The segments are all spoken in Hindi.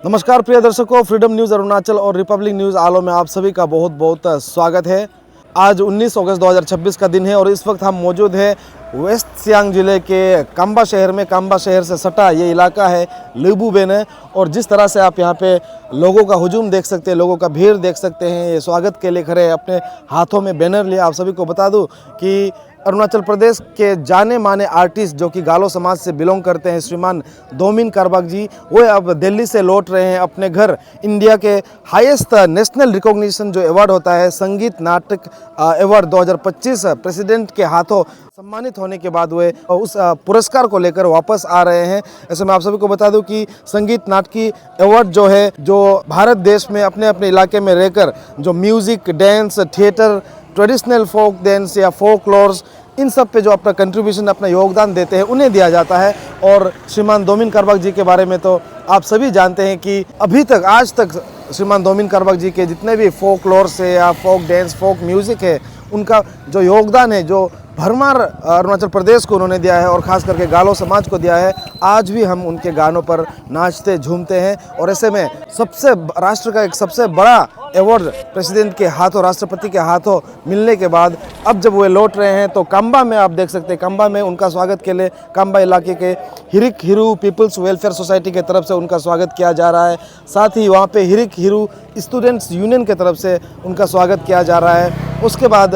नमस्कार प्रिय दर्शकों, फ्रीडम न्यूज़ अरुणाचल और रिपब्लिक न्यूज़ आलो में आप सभी का बहुत बहुत स्वागत है। आज 19 अगस्त 2026 का दिन है और इस वक्त हम मौजूद है वेस्ट सियांग जिले के काम्बा शहर में। काम्बा शहर से सटा ये इलाका है लिबुबेन, और जिस तरह से आप यहाँ पे लोगों का हुजूम देख सकते हैं, लोगों का भीड़ देख सकते हैं। ये स्वागत के लिए खड़े हैं, अपने हाथों में बैनर लिए। आप सभी को बता दूं कि अरुणाचल प्रदेश के जाने माने आर्टिस्ट जो कि गालो समाज से बिलोंग करते हैं, श्रीमान दोमिन कारबाक जी, वो अब दिल्ली से लौट रहे हैं अपने घर। इंडिया के हाईएस्ट नेशनल रिकॉग्निशन जो अवार्ड होता है, संगीत नाटक अवार्ड 2025, प्रेसिडेंट के हाथों सम्मानित होने के बाद वे उस पुरस्कार को लेकर वापस आ रहे हैं। ऐसे में आप सभी को बता दूं कि संगीत नाटकी अवार्ड जो है, जो भारत देश में अपने अपने इलाके में रहकर जो music, dance, theatre, traditional folk dance या फोकलोर्स, इन सब पे जो अपना कंट्रीब्यूशन, अपना योगदान देते हैं, उन्हें दिया जाता है। और श्रीमान दोमिन कारबाक जी के बारे में तो आप सभी जानते हैं कि अभी तक, आज तक श्रीमान दोमिन कारबाक जी के जितने भी फोकलोर्स है या फोक डांस, फोक म्यूज़िक है, उनका जो योगदान है, जो भरमार अरुणाचल प्रदेश को उन्होंने दिया है और ख़ास करके गालो समाज को दिया है। आज भी हम उनके गानों पर नाचते झूमते हैं। और ऐसे में राष्ट्र का एक सबसे बड़ा अवार्ड प्रेसिडेंट के हाथों, राष्ट्रपति के हाथों मिलने के बाद अब जब वे लौट रहे हैं तो काम्बा में आप देख सकते हैं, काम्बा में उनका स्वागत के लिए काम्बा इलाके के हिरिक हिरू पीपल्स वेलफेयर सोसाइटी की तरफ से उनका स्वागत किया जा रहा है। साथ ही वहाँ पे हिरिक हिरू स्टूडेंट्स यूनियन की तरफ से उनका स्वागत किया जा रहा है। उसके बाद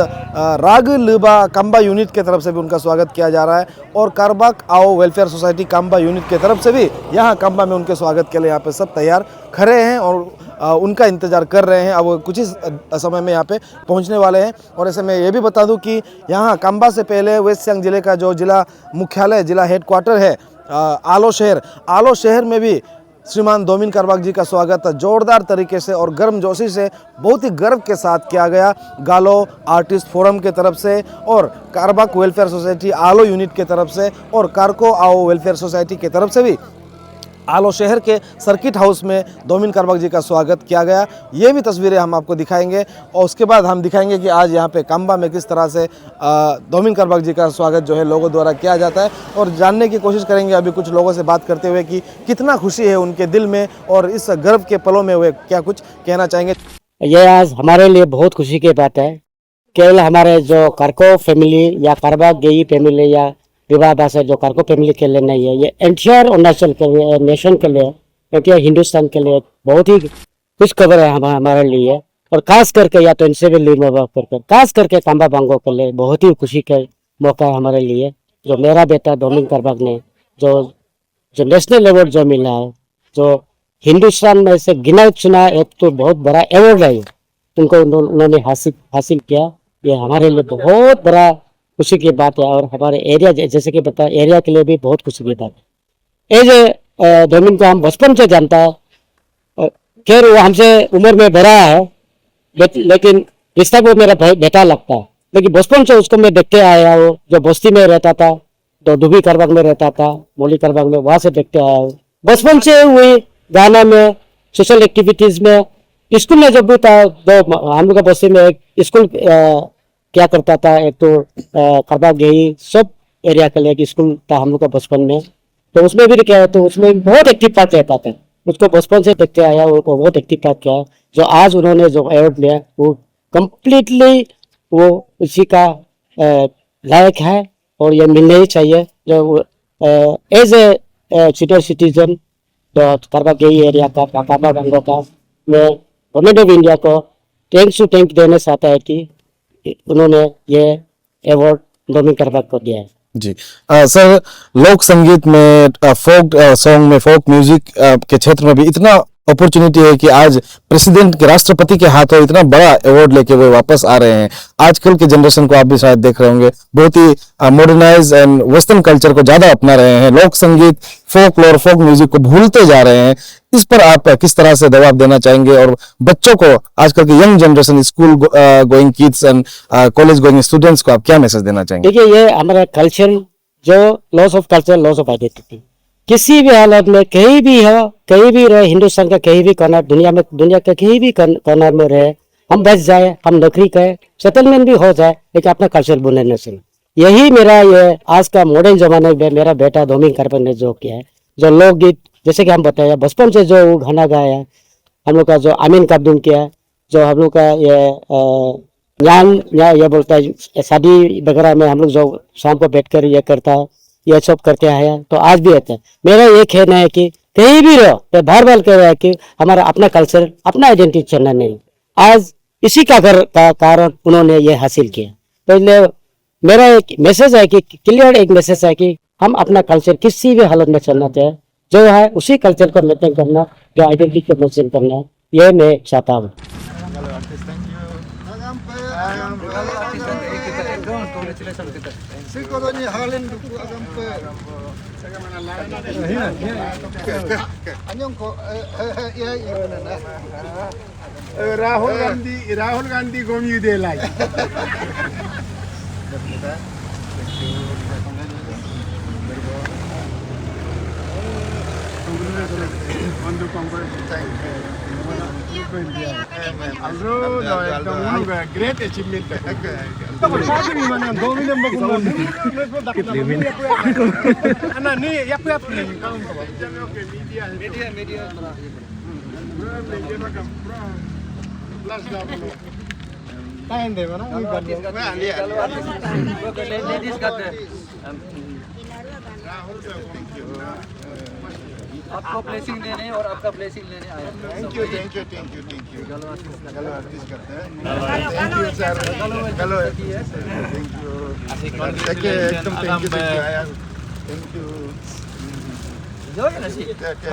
राग लिबा काम्बा यूनिट की तरफ से भी उनका स्वागत किया जा रहा है। और कारबाक आओ वेलफेयर सोसाइटी काम्बा यूनिट की तरफ से भी यहाँ काम्बा में उनके स्वागत के लिए यहाँ पे सब तैयार खड़े हैं और उनका इंतज़ार कर रहे हैं। अब कुछ ही समय में यहाँ पे पहुँचने वाले हैं। और ऐसे में ये भी बता दूं कि यहाँ काम्बा से पहले वेस्ट सियांग जिले का जो जिला मुख्यालय, जिला हेडक्वार्टर है आलो शहर में भी श्रीमान दोमिन कारबाक जी का स्वागत जोरदार तरीके से और गर्मजोशी से, बहुत ही गर्व के साथ किया गया गालो आर्टिस्ट फोरम के तरफ से और कारबाक वेलफेयर सोसाइटी आलो यूनिट के तरफ से और कारको आओ वेलफेयर सोसाइटी की तरफ से भी आलो शहर के सर्किट हाउस में दोमिन कारबाक जी का स्वागत किया गया। ये भी तस्वीरें हम आपको दिखाएंगे और उसके बाद हम दिखाएंगे कि आज यहाँ पे काम्बा में किस तरह से दोमिन कारबाक जी का स्वागत जो है लोगों द्वारा किया जाता है। और जानने की कोशिश करेंगे अभी कुछ लोगों से बात करते हुए कि कितना खुशी है उनके दिल में और इस गर्व के पलों में वे क्या कुछ कहना चाहेंगे। ये आज हमारे लिए बहुत खुशी की बात है। केवल हमारे जो कारको फैमिली या कारबाक गेई फैमिली या विवाह से जो कारको फैमिली के लिए नहीं है, ये एंटायर अरुणाचल के लिए, नेशन के लिए, एंटायर हिंदुस्तान के लिए बहुत ही खुश खबर है हमारे लिए। और खास करके या तो इनसे भी खास करके काम्बा बांगो के लिए बहुत ही खुशी का मौका है हमारे लिए। जो मेरा बेटा दोमिन कारबाक ने जो नेशनल अवार्ड जो मिला है, जो हिंदुस्तान में से गिना चुना एक तो बहुत बड़ा अवार्ड है, उनको उन्होंने हासिल किया। ये हमारे लिए बहुत बड़ा खुशी की बात है। और हमारे एरिया, जैसे कि पता, एरिया के लिए भी बहुत खुशी की बात है। एज दोमिन को हम बचपन से जानता है, खैर वो हमसे उम्र में बड़ा है, लेकिन रिश्ता वो मेरा बेटा लगता है। लेकिन बचपन से उसको मैं देखते आया हूँ। जो बस्ती में रहता था, तो दुबी कारबाक में रहता था, मोली कारबाक में, वहां से देखते आया हूँ। बचपन से हुई गाना में, सोशल एक्टिविटीज में, स्कूल में जब भी था, तो हम लोग का बस्ती में एक स्कूल क्या करता था, एक तो कारबाक गई सब एरिया के लिए एक स्कूल था हम लोग का बचपन में, तो उसमें भी क्या है, तो उसमें बहुत एक्टिव पार्ट रहता था। उसको बचपन से देखते आया, वो बहुत एक्टिव पार्ट किया। जो आज उन्होंने जो अवार्ड लिया, वो कम्प्लीटली वो उसी का लायक है और ये मिलने ही चाहिए। जो एज ए सीनियर सिटीजन तो कारबाक गई एरिया का, काम्बा बांगो का, मैं गवर्नमेंट ऑफ इंडिया को थैंक देना चाहता है कि उन्होंने ये अवार्ड दोमिन कारबाक को दिया है। जी सर, लोक संगीत में, फोक सॉन्ग में, फोक म्यूजिक के क्षेत्र में भी इतना अपॉर्चुनिटी है कि आज प्रेसिडेंट के, राष्ट्रपति के हाथों इतना बड़ा अवार्ड लेके वो वापस आ रहे हैं। आजकल के जनरेशन को आप भी शायद देख रहे होंगे, बहुत ही मॉडर्नाइज एंड वेस्टर्न कल्चर को ज्यादा अपना रहे हैं, लोक संगीत, फोकलोर, फोक म्यूजिक को भूलते जा रहे हैं। इस पर आप किस तरह से जवाब देना चाहेंगे और बच्चों को, आजकल के young generation, school going kids and college going students को आप क्या मैसेज देना चाहेंगे? देखिए, ये हमारा कल्चर, जो loss of culture, loss of identity, किसी भी हालत में कहीं भी हो, कहीं भी रहे, हिंदुस्तान का कहीं भी कॉर्नर, दुनिया के कहीं भी कॉर्नर में रहे, हम बच जाए, हम नौकरी करें, सेटलमेंट भी हो जाए, लेकिन अपना कल्चर भूलने न चाहिए। यही मेरा ये आज का मॉडर्न जमाने में मेरा बेटा दोमिन कारबाक ने जो किया है, जो लोकगीत, जैसे कि हम बताया बचपन से जो वो गाना गाया हम लोग का जो आमीन कब्दुम किया जो हम लोग का ज्ञान या ये बोलता है शादी वगैरह में हम लोग जो शाम को बैठ कर ये करता है ये सब करते आया तो आज भी आता है। मेरा ये कहना है कि कहीं भी रहो तो बार बार कह रहा है कि हमारा अपना कल्चर अपना आइडेंटिटी चलना नहीं। आज इसी का कारण उन्होंने ये हासिल किया। तो इसलिए मेरा एक मैसेज है कि क्लियर एक मैसेज है कि हम अपना कल्चर किसी भी हालत में चलना चाहिए जो है उसी कल्चर को मेंटेन करना जो आइडेंटिटी को मेंटेन करना ये मैं चाहता हूँ। राहुल गांधी गोमी दे लाई great achievement. आपको ब्लेसिंग देने और आपका ब्लेसिंग लेने आए। Thank you. गलो आर्टिस्ट करते हैं। Thank you sir. गलो thank you. एकदम thank you आया। Thank you. जाओगे ना सी।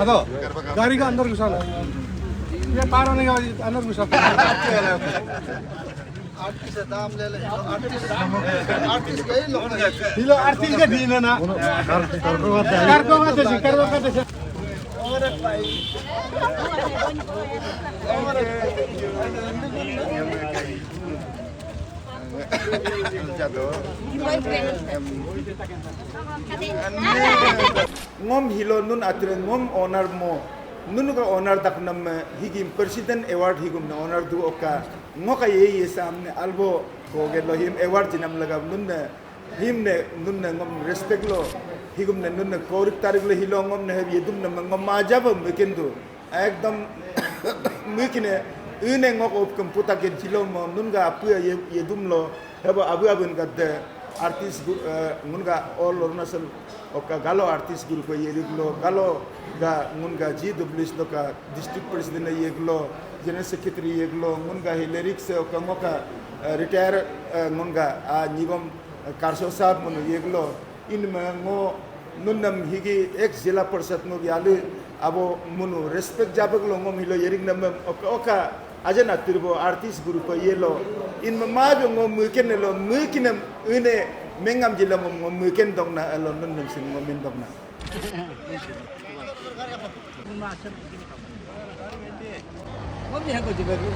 अदो गाड़ी का अंदर घुसा लो ये पार होने का अंदर घुसा आर्टिस्ट दाम ले ले आर्टिस्ट गए लोग हिलो आर्टिस्ट का दिन है ना करको का देश और भाई ngom hilo nun atre ngom honor mo nun ka honor dak nam higim president award higum na honor du oka ngoka ye samne albo ko gelo him award jinam laga nun him ne nun ngom respect lo higum ne nun korik tarik lo hilo ngom ne yedum na ngom majab mekindu ekdam mekine une ngok op komputa ke hilo mo nun ga apu yedum lo hebo abu abun gadde artist ngunga all Arunachal oka galo artist group yeglo galo ga ngunga GWS no ka district president yeglo general secretary yeglo ngunga lyrics oka ngoka retire ngunga nigom karsho sahab mun yeglo in ngo nunnam higi ex jila parshad no yalu abo munu respect jabaglo ngom hilo yerig nam oka ajana turbo artist group yelo in mamajo ngom mukenelo mukinam une mengam jila ngom muken dong na alon nun sing ngom min dong na Ngom ni ko jibe ko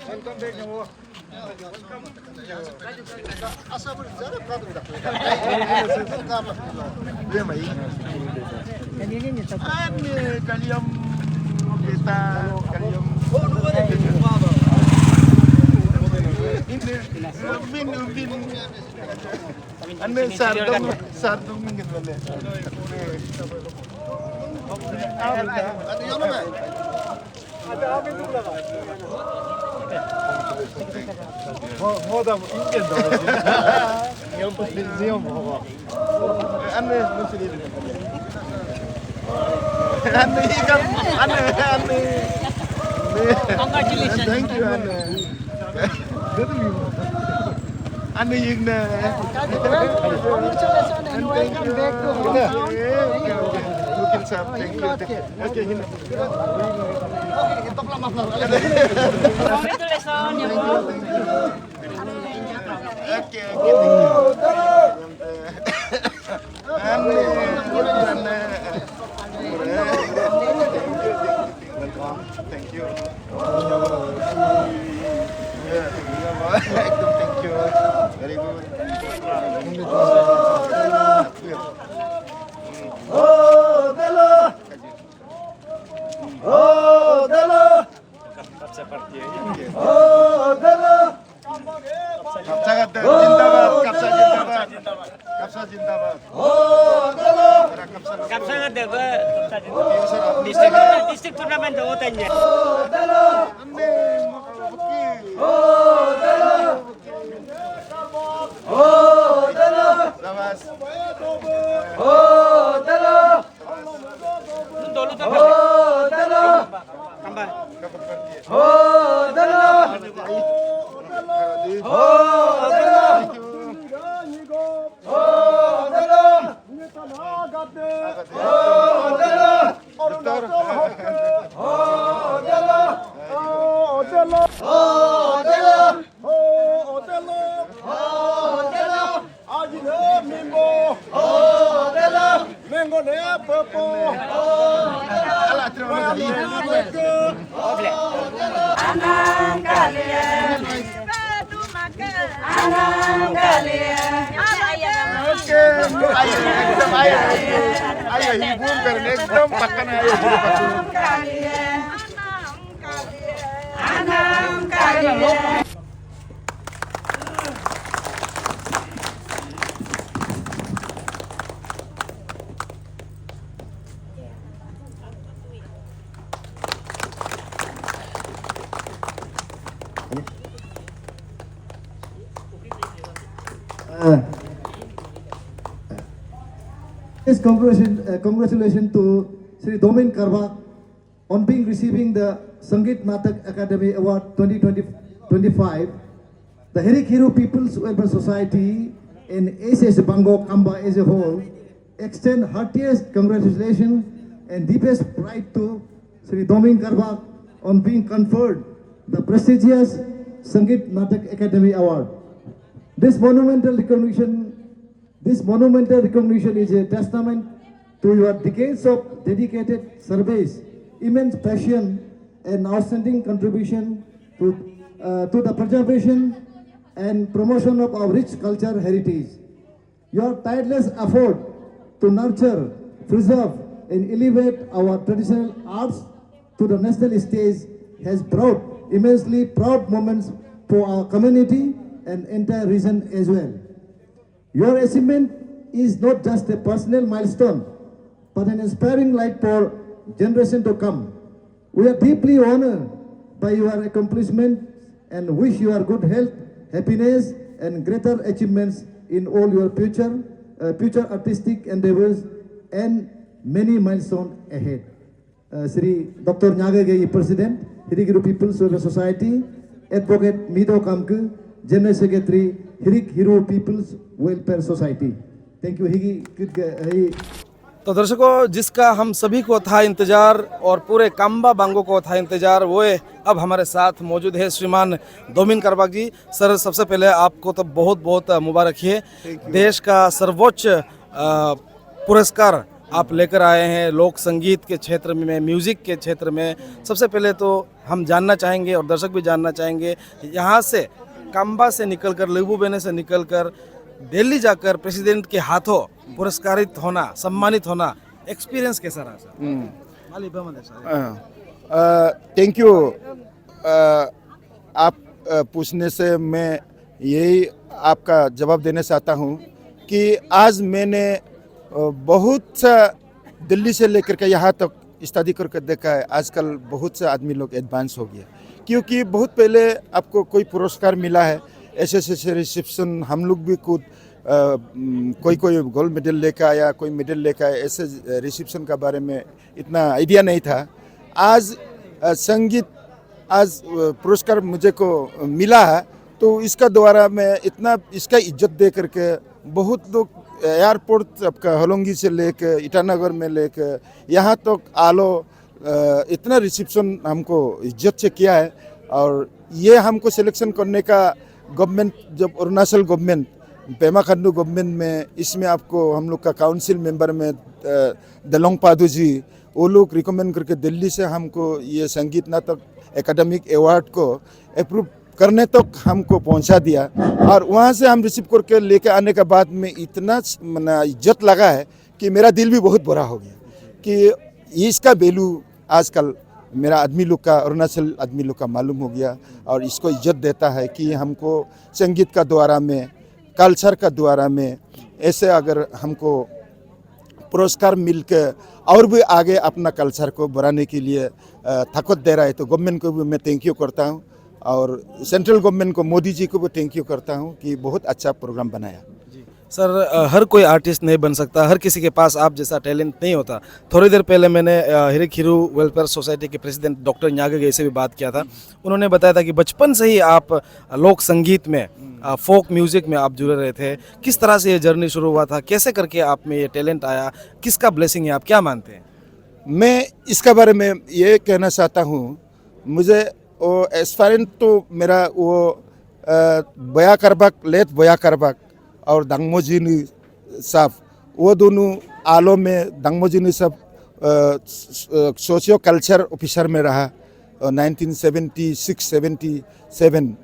welcome back no asa ber zara kadro dak dia mai ini ni tak kalium kita kalium bin ane sardong mingin wala ada yono mai ada amin dulu lah moda ingin dong yang penting ziom ane mesti ane ikan ane congratulations thank you ane igna congratulations and welcome back to hometown. Looking sharp, thank you. Okay, hina. Thank you. Thank you. Very good. Oh, Dela! District tournament होता है Yes, congratulations to Sri Domin Karva on being receiving the Sangeet Natak Academy Award 2025. The Hirik Hiru People's Welfare Society and SS Bango Kamba as a whole extend heartiest congratulations and deepest pride to Sri Domin Karva on being conferred the prestigious Sangeet Natak Academy Award. This monumental recognition is a testament to your decades of dedicated service, immense passion, and outstanding contribution to the preservation and promotion of our rich culture heritage. Your tireless effort to nurture, preserve, and elevate our traditional arts to the national stage has brought immensely proud moments for our community and entire region as well. Your achievement is not just a personal milestone, but an inspiring light for generations to come. We are deeply honored by your accomplishment and wish you good health, happiness, and greater achievements in all your future artistic endeavors and many milestones ahead. Sri Dr. Nyagagei, President, Hirik Hiru People's Welfare Society, Advocate Mido Kamku, General Secretary, Hirik Hiru People's Welfare Society. Thank you, Higi. तो दर्शकों, जिसका हम सभी को था इंतजार और पूरे काम्बा बांगो को था इंतजार, वो अब हमारे साथ मौजूद है श्रीमान दोमिन करबा जी। सर, सबसे पहले आपको तो बहुत बहुत मुबारक है। देश का सर्वोच्च पुरस्कार आप लेकर आए हैं लोक संगीत के क्षेत्र में, म्यूज़िक के क्षेत्र में। सबसे पहले तो हम जानना चाहेंगे और दर्शक भी जानना चाहेंगे, यहाँ से काम्बा से निकलकर, लेबुबेने से निकलकर दिल्ली जाकर प्रेसिडेंट के हाथों पुरस्कारित होना, सम्मानित होना, एक्सपीरियंस कैसा रहा सर? Thank you. आप पूछने से मैं यही आपका जवाब देना चाहता हूँ कि आज मैंने बहुत सा दिल्ली से लेकर के यहाँ तक स्टडी करके देखा है। आजकल बहुत से आदमी लोग एडवांस हो गया, क्योंकि बहुत पहले आपको कोई पुरस्कार मिला है, ऐसे रिसेप्शन हम लोग भी खुद कोई गोल्ड मेडल लेकर आया, कोई मेडल लेकर आया, ऐसे रिसेप्शन का बारे में इतना आइडिया नहीं था। आज संगीत आज पुरस्कार मुझे को मिला है, तो इसका द्वारा मैं इतना इसका इज्जत दे करके बहुत लोग एयरपोर्ट आपका होलोंगी से लेकर ईटानगर में लेकर यहाँ तक आलो इतना रिसेप्शन हमको इज्जत से किया है। और ये हमको सिलेक्शन करने का गवर्नमेंट, जब अरुणाचल गवर्नमेंट, पेमा खांडू गवर्नमेंट में, इसमें आपको हम लोग का काउंसिल मेंबर में दलोंग पादू जी, वो लोग रिकमेंड करके दिल्ली से हमको ये संगीत नाटक एकेडमिक अवार्ड को अप्रूव करने तक हमको पहुंचा दिया। और वहाँ से हम रिसीव करके लेके आने के बाद में इतना इज्जत लगा है कि मेरा दिल भी बहुत बड़ा हो गया कि इसका वैल्यू आजकल मेरा आदमी लोग का, अरुणाचल आदमी लोग का मालूम हो गया और इसको इज्जत देता है कि हमको संगीत का द्वारा में, कल्चर का द्वारा में ऐसे अगर हमको पुरस्कार मिल के और भी आगे अपना कल्चर को बढ़ाने के लिए ताकत दे रहा है, तो गवर्नमेंट को भी मैं थैंक यू करता हूँ और सेंट्रल गवर्नमेंट को, मोदी जी को भी थैंक यू करता हूँ कि बहुत अच्छा प्रोग्राम बनाया। सर हर कोई आर्टिस्ट नहीं बन सकता, हर किसी के पास आप जैसा टैलेंट नहीं होता। थोड़ी देर पहले मैंने हिरिखिरू वेलफेयर सोसाइटी के प्रेसिडेंट डॉक्टर न्यागे से भी बात किया था। उन्होंने बताया था कि बचपन से ही आप लोक संगीत में, फोक म्यूजिक में आप जुड़े रहे थे। किस तरह से ये जर्नी शुरू हुआ था, कैसे करके आप में ये टैलेंट आया, किसका ब्लेसिंग है, आप क्या मानते हैं? मैं इसके बारे में ये कहना चाहता हूँ, मुझे वो एस्पायरेंट तो मेरा वो बया करबाक, लेट बया करबाक और दांगमोजिनी साहब, वो दोनों आलो में दांगमोजिनी साहब सोशियो कल्चर ऑफिसर में रहा 1976-77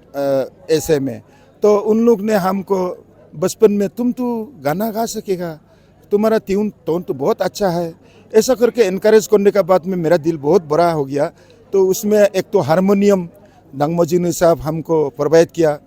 ऐसे में। तो उन लोग ने हमको बचपन में, तुम तो गाना गा सकेगा, तुम्हारा टोन तो बहुत अच्छा है, ऐसा करके इनकरेज करने के बाद में मेरा दिल बहुत बड़ा हो गया। तो उसमें एक तो हारमोनियम दांगमोजिनी साहब हमको प्रोवाइड किया।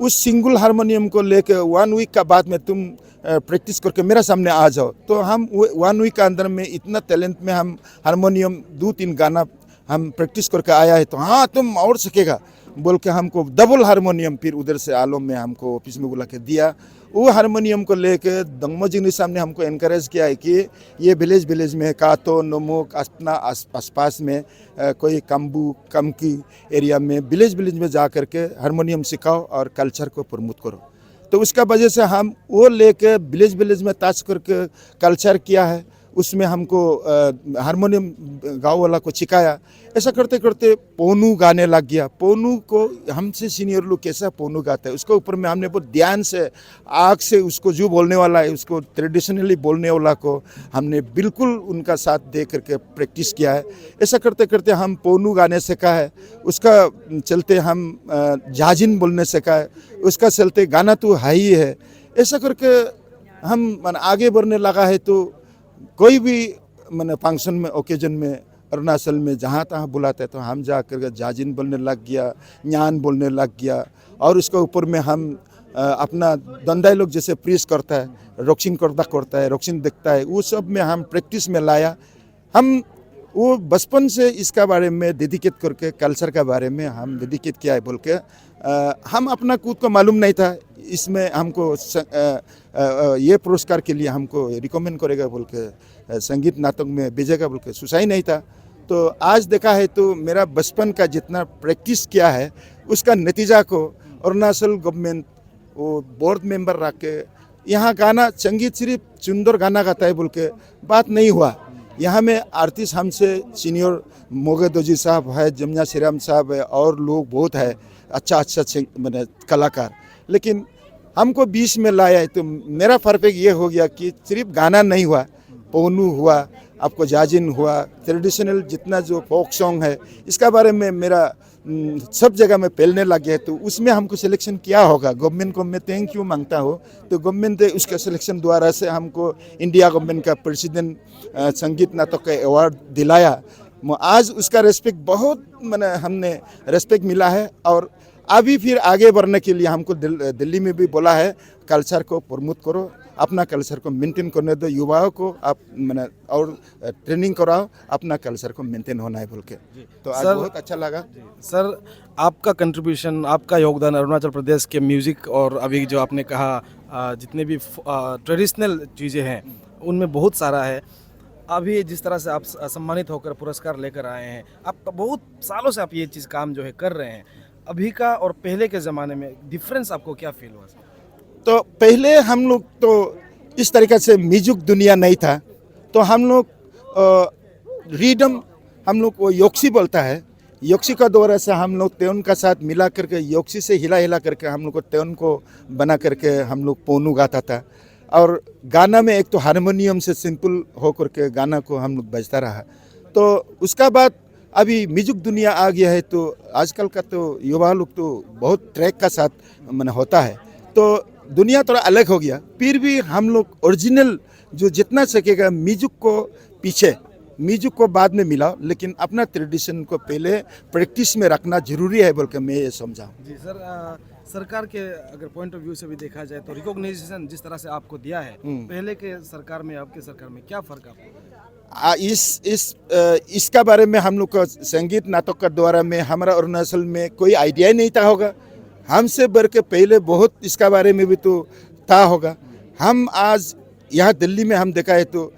उस सिंगल हारमोनियम को लेके 1 वीक का बाद में तुम प्रैक्टिस करके मेरा सामने आ जाओ। तो हम 1 वीक के अंदर में इतना टैलेंट में हम हारमोनियम 2-3 गाना हम प्रैक्टिस करके आया है, तो हाँ तुम और सकेगा बोल के हमको डबल हारमोनियम फिर उधर से आलम में हमको ऑफिस में बुला के दिया। वो हारमोनियम को लेके दांगमोजिनी साहब ने हमको इनकरेज किया है कि ये विलेज में कातो, नमोक, अपना आसपास में कोई कम्बू कमकी एरिया में विलेज में जा कर के हारमोनियम सिखाओ और कल्चर को प्रमोट करो। तो उसका वजह से हम वो लेके विलेज में टच करके कल्चर किया है। उसमें हमको हारमोनियम गाँव वाला को सिखाया। ऐसा करते करते पोनू गाने लग गया। पोनू को हमसे सीनियर लोग कैसा पोनू गाता है उसके ऊपर में हमने बहुत ध्यान से, आग से उसको जो बोलने वाला है, उसको ट्रेडिशनली बोलने वाला को हमने बिल्कुल उनका साथ दे करके प्रैक्टिस किया है। ऐसा करते करते हम पोनू गाने सीखा है। उसका चलते हम जाजिन बोलने सीखा है। उसका चलते गाना तो है ही है। ऐसा करके हम आगे बढ़ने लगा है। तो कोई भी मैंने फंक्शन में, ओकेजन में, अरुणाचल में जहाँ तहाँ बुलाते तो हम जा कर जाजिन बोलने लग गया, न्यान बोलने लग गया। और उसके ऊपर में हम अपना दंदाई लोग जैसे प्रीस करता है, रॉक्सिंग करता है, रॉक्सिंग देखता है, वो सब में हम प्रैक्टिस में लाया। हम वो बचपन से इसका बारे में डेडिकेट करके, कल्चर का बारे में हम डेडिकेट किया है बोल के हम अपना खुद को मालूम नहीं था। इसमें हमको ये पुरस्कार के लिए हमको रिकमेंड करेगा बोल के, संगीत नाटक में भेजेगा बोल के सोचा ही नहीं था। तो आज देखा है तो मेरा बचपन का जितना प्रैक्टिस किया है उसका नतीजा को अरुणाचल गवर्नमेंट वो बोर्ड मेंबर रख के यहाँ गाना, संगीत सिर्फ सुंदर गाना गाता है बोल के बात नहीं हुआ। यहाँ में आर्टिस्ट हमसे सीनियर मोगे दोजी साहब है, जमुना श्रीराम साहब है और लोग बहुत है अच्छा मैंने कलाकार। लेकिन हमको बीच में लाया है। तो मेरा परफेक्ट ये हो गया कि सिर्फ गाना नहीं हुआ, पोनू हुआ, आपको जाजिन हुआ, ट्रेडिशनल जितना जो फोक सॉन्ग है इसका बारे में मेरा सब जगह में फैलने लग गया है। तो उसमें हमको सिलेक्शन किया होगा। गवर्नमेंट को मैं थैंक यू मांगता हूँ। तो गवर्नमेंट ने उसका सिलेक्शन द्वारा से हमको इंडिया गवर्नमेंट का प्रेसिडेंट संगीत नाटक का अवार्ड दिलाया। आज उसका रेस्पेक्ट बहुत हमने रेस्पेक्ट मिला है। और अभी फिर आगे बढ़ने के लिए हमको दिल्ली में भी बोला है, कल्चर को प्रमोट करो, अपना कल्चर को मेंटेन करने दो, युवाओं को आप और ट्रेनिंग कराओ, अपना कल्चर को मेंटेन होना है बोल के। तो आज बहुत अच्छा लगा। सर आपका कंट्रीब्यूशन, आपका योगदान अरुणाचल प्रदेश के म्यूज़िक और अभी जो आपने कहा जितने भी ट्रेडिशनल चीज़ें हैं उनमें बहुत सारा है। अभी जिस तरह से आप सम्मानित होकर पुरस्कार लेकर आए हैं, आप बहुत सालों से आप ये चीज़ काम जो है कर रहे हैं, अभी का और पहले के ज़माने में डिफरेंस आपको क्या फील हुआ? तो पहले हम लोग तो इस तरीके से म्यूजिक दुनिया नहीं था। तो हम लोग रिदम, हम लोग वो योक्सी बोलता है, योक्सी का द्वारा से हम लोग ट्यून का साथ मिला करके, योक्सी से हिला करके हम लोग को ट्यून को बना करके हम लोग पोनू गाता था। और गाना में एक तो हारमोनियम से सिंपल हो करके गाना को हम लोग बजता रहा। तो उसका बाद अभी म्यूजिक दुनिया आ गया है। तो आजकल का तो युवा लोग तो बहुत ट्रैक का साथ होता है। तो दुनिया थोड़ा अलग हो गया। फिर भी हम लोग ओरिजिनल जो जितना सकेगा म्यूजिक को पीछे म्यूजिक को बाद में मिलाओ, लेकिन अपना ट्रेडिशन को पहले प्रैक्टिस में रखना जरूरी है बोल के मैं ये समझा हूँ। जी सर, सरकार के अगर पॉइंट ऑफ व्यू से भी देखा जाए तो रिकॉग्निशन जिस तरह से आपको दिया है, पहले के सरकार में आपके सरकार में क्या फर्क आपको लगा? इसका बारे में हम लोग को संगीत नाटक का द्वारा में हमारा अरुणाचल में कोई आइडिया ही नहीं था होगा। हमसे बढ़ के पहले बहुत इसका बारे में भी तो था होगा। हम आज यहाँ दिल्ली में हम देखा है तो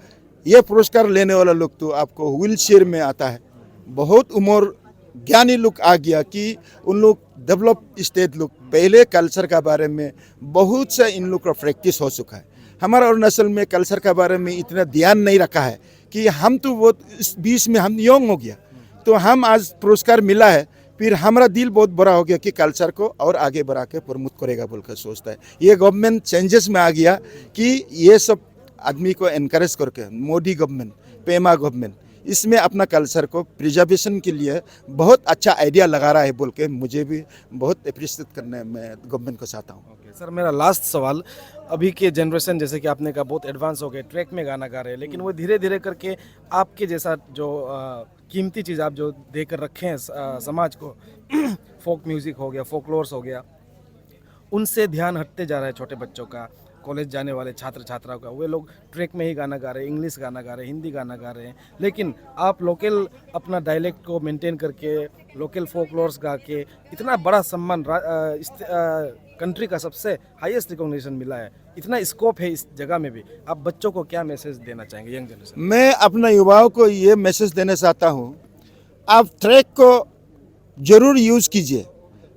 ये पुरस्कार लेने वाला लोग तो आपको व्हील चेयर में आता है। बहुत उम्र ज्ञानी लोग आ गया कि उन लोग डेवलप स्टेट लोग पहले कल्चर का बारे में बहुत सा इन लोग का प्रैक्टिस हो चुका है। हमारा अरुणाचल में कल्चर का बारे में इतना ध्यान नहीं रखा है कि हम तो वो इस बीच में हम यंग हो गया, तो हम आज पुरस्कार मिला है, फिर हमारा दिल बहुत बड़ा हो गया कि कल्चर को और आगे बढ़ा के प्रमोट करेगा बोलकर सोचता है। ये गवर्नमेंट चेंजेस में आ गया कि ये सब आदमी को एनकरेज करके मोदी गवर्नमेंट, पेमा गवर्नमेंट इसमें अपना कल्चर को प्रिजर्वेशन के लिए बहुत अच्छा आइडिया लगा रहा है बोल के मुझे भी बहुत अप्रिशिएट करने में गवर्नमेंट को चाहता हूँ। सर मेरा लास्ट सवाल, अभी के जनरेशन जैसे कि आपने कहा बहुत एडवांस हो गए, ट्रैक में गाना गा रहे हैं, लेकिन वो धीरे धीरे करके आपके जैसा जो कीमती चीज़ आप जो देकर रखे हैं समाज को, फोक म्यूज़िक हो गया, फोकलोर्स हो गया, उनसे ध्यान हटते जा रहा है छोटे बच्चों का, कॉलेज जाने वाले छात्र छात्राओं का। वे लोग ट्रैक में ही गाना गा रहे हैं, इंग्लिश गाना गा रहे हैं, हिंदी गाना गा रहे हैं, लेकिन आप लोकल अपना डायलेक्ट को मेंटेन करके लोकल फोकलोर्स गा के इतना बड़ा सम्मान इस कंट्री का सबसे हाईएस्ट रिकॉग्निशन मिला है, इतना स्कोप है इस जगह में भी, आप बच्चों को क्या मैसेज देना चाहेंगे यंग जनरेशन? मैं अपना युवाओं को ये मैसेज देना चाहता हूँ, आप ट्रैक को ज़रूर यूज़ कीजिए,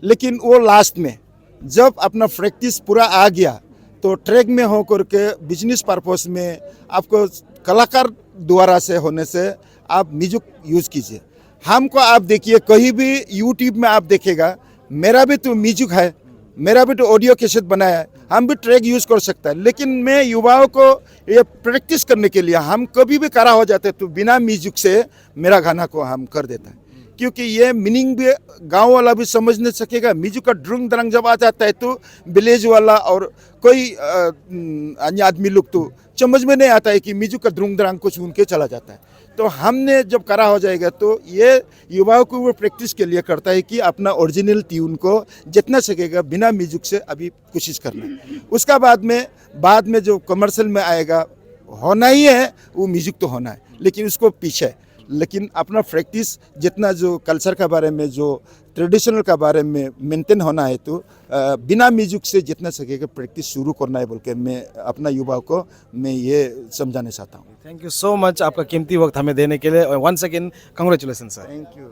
लेकिन वो लास्ट में जब अपना प्रैक्टिस पूरा आ गया तो ट्रैक में हो करके बिजनेस पर्पस में आपको कलाकार द्वारा से होने से आप म्यूजिक यूज़ कीजिए। हमको आप देखिए कहीं भी यूट्यूब में आप देखेगा, मेरा भी तो म्यूजिक है, मेरा भी तो ऑडियो कैसेट बनाया है, हम भी ट्रैक यूज़ कर सकता है। लेकिन मैं युवाओं को ये प्रैक्टिस करने के लिए हम कभी भी खड़ा हो जाते तो बिना म्यूजिक से मेरा गाना को हम कर देता है, क्योंकि ये मीनिंग भी गांव वाला भी समझ नहीं सकेगा। म्यूजिक का ड्रंग दरंग जब आ जाता है तो विलेज वाला और कोई अन्य आदमी लोग तो समझ में नहीं आता है कि म्यूजिक का ड्रंग दरंग कुछ उनके चला जाता है। तो हमने जब करा हो जाएगा तो ये युवाओं को वो प्रैक्टिस के लिए करता है कि अपना ओरिजिनल ट्यून को जितना सकेगा बिना म्यूजिक से अभी कोशिश करना। उसका बाद में जो कमर्शियल में आएगा होना ही है, वो म्यूजिक तो होना है, लेकिन उसको पीछे, लेकिन अपना प्रैक्टिस जितना जो कल्चर का बारे में, जो ट्रेडिशनल का बारे में मेंटेन होना है तो बिना म्यूजिक से जितना सकेगा प्रैक्टिस शुरू करना है बोल के मैं अपना युवाओं को मैं ये समझाना चाहता हूँ। थैंक यू सो मच आपका कीमती वक्त हमें देने के लिए, और once again congratulation sir. Thank you.